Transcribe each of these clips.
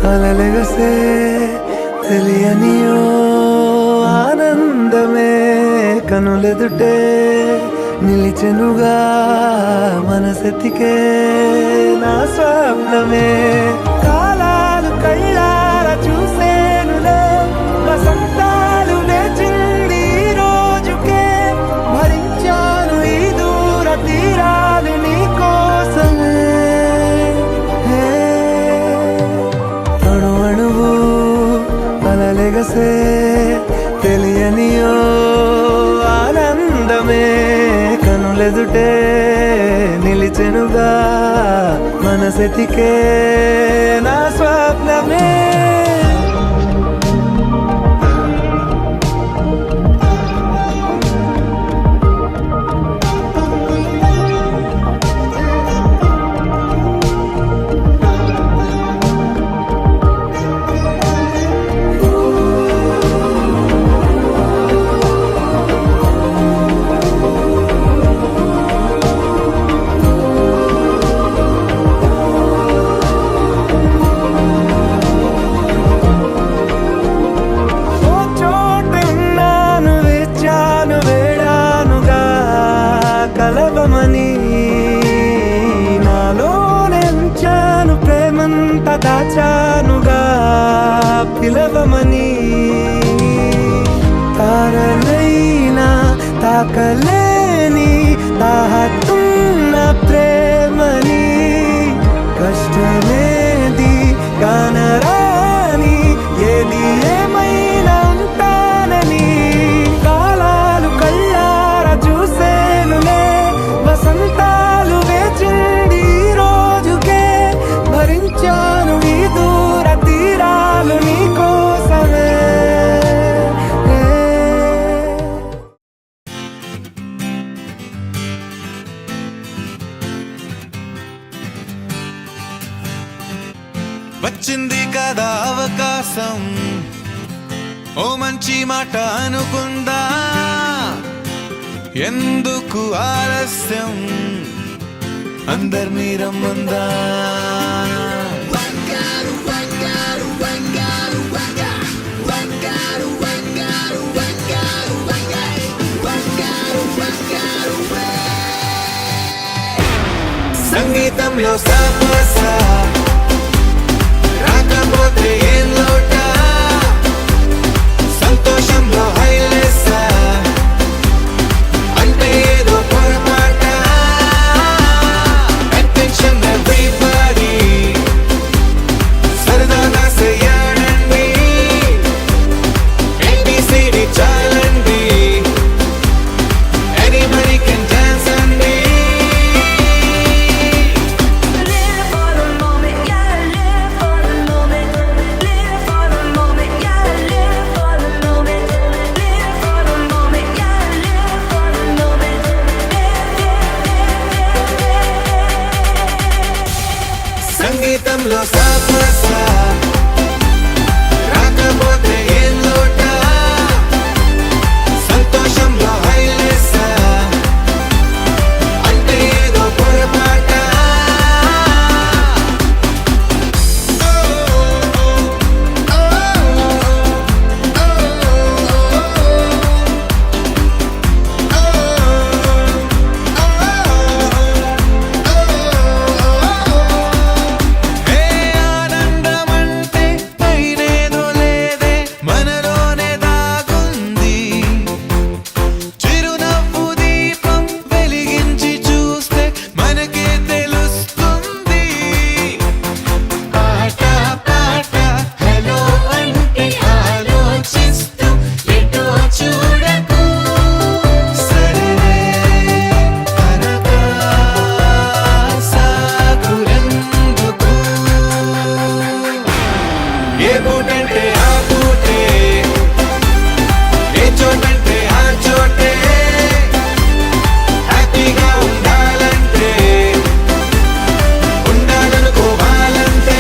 అలలెగసే తెలియనియో ఆనందమే కనులెదుటే నిలిచెనుగా మనసెతికే నా స్వప్నమే కాలాలు కళ్ళార చూసేనులే వసంతాలు లేచింది ఈ రోజుకే భరించాను ఈ దూర తీరాలు నీ కోసమే అణు అణువు అలలెగసే తెలియనియో ఆనందమే కనులెదుటే నిలిచెనుగా మనసెతికే నా స్వప్నమే నాలోనెంచాను ప్రేమంత దాచానుగా పిలవమని తారలైనా తాకలేని తాహతున్న ప్రేమని కష్టమేది కానరాని ఏది ఏమైనా ఉంటానని కాలాలు కళ్ళార చూసేనులే వసంతాలు వేచింది ఈ రోజుకే భరించాను ఈ దూర తీరాలు నీ కోసమే వచ్చింది కదా అవకాశం ఓ మంచి మాట అనుకుందా ఎందుకు ఆలస్యం అందరినీ రమ్మందా సంగీతంలో సాపసా రాకపోతే ఏం లోట సంతోషంలో హైలెస్సా అంటే ఏదో పొరపాట అటెన్షన్ ఎవ్రీబడీ సరదాగా చేయండి ABCD చాలండి ఎనీబడీ కెన్ డాన్స్ మనసులో సాపస రాకపోతే ఏం లోట సంతోషంలో హైలెస్ అంటే ఏదో పొరపాట ఏ ఆనందమంటే పైనేదో లేదే మనలోనే దాగుంది చిరునవ్వు దీపం వెలిగించి చూస్తే మనకే తెలుస్తుంది పాట పాట హలో అంటే ఆలోచిస్తూ ఎటో చూడకు సరే అనగా సాగులందుకు ఏ పూటంటే ఆ పూటే ఏ చోటంటే ఆ చోటే హ్యాపీగా ఉండాలంటే ఉండాలనుకోవాలంటే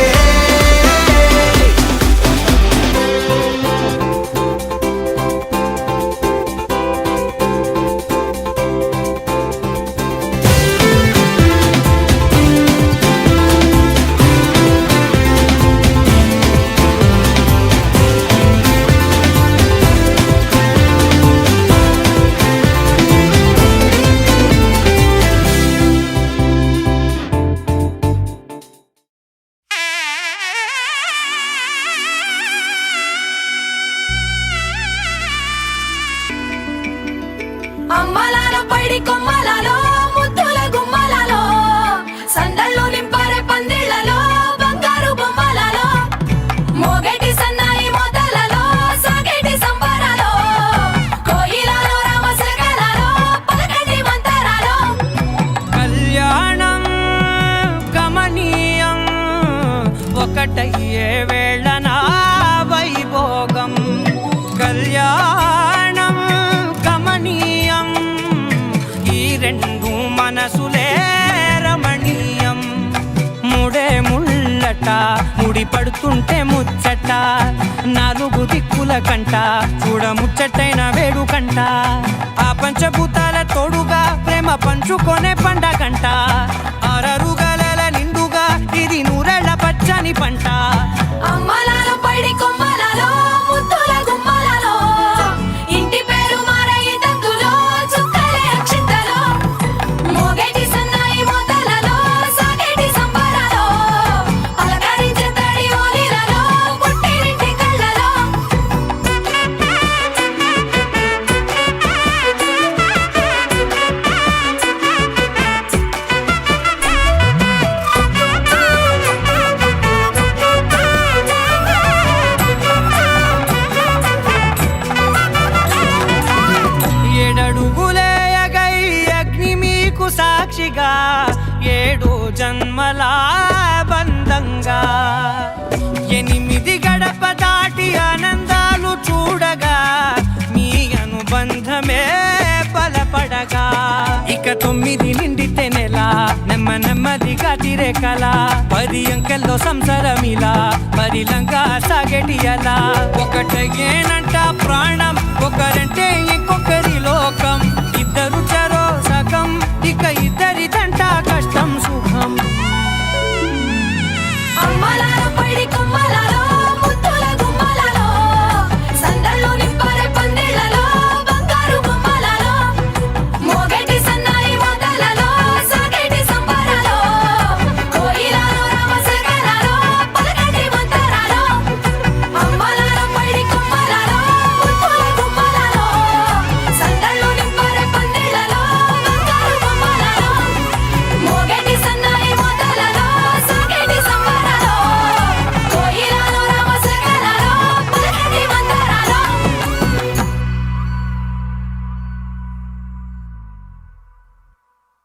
అమ్మలాలో పైడి కొమ్మలలో ముద్దుల గుమ్మలలో సందళ్ళు నింపారే పందిళ్లలో బంగారు బొమ్మలలో మోగేటి సన్నాయి మోతలలో సాగేటి సంబరాలో కోయిలలో రామశకలలో పలకటి మంతరాలో కళ్యాణం గమనీయం ఒకటయ్యే వేళనా వైభోగం కళ్యాణం గమనీయం ఈ రెండు మనసులే రమణీయం ముడే ముళ్ళట ముడి పడుతుంటే ముచ్చట నాలుగు దిక్కుల కంట చూడ ముచ్చటైన వేడుకంట ఆ పంచభూతాల తోడుగా ప్రేమ పంచుకొనే పండగంట ఆరరుగల నిండుగా ఇది నూరెళ్ళ పచ్చని పంట అమ్మలాలో పైడి కొమ్మలలో ముద్దుల గుమ్మలలో ఇంటి పేరు మారయి తంతులో చుక్కలే అక్షింతలో మోగేటి సన్నాయి మోతలలో సాగేటి సంబరాలో అలకరించే తడి ఓలిలలో పుట్టినింటి కళ్ళలో ఏడడుగులే ఎగై అగ్ని మీకు సాక్షిగా ఏడు జన్మల బంధంగా ఎనిమిది గడప దాటి ఆనందాలు చూడగా మీ అనుబంధమే బలపడగా ఇక 9 నిండితే నెల నెమ్మదిగా తిరే కల 10 అంకెల్లో సంసారమిలా పరిలంగా సాగేటి అలా ఒకటేనంట ప్రాణం ఒకరంటే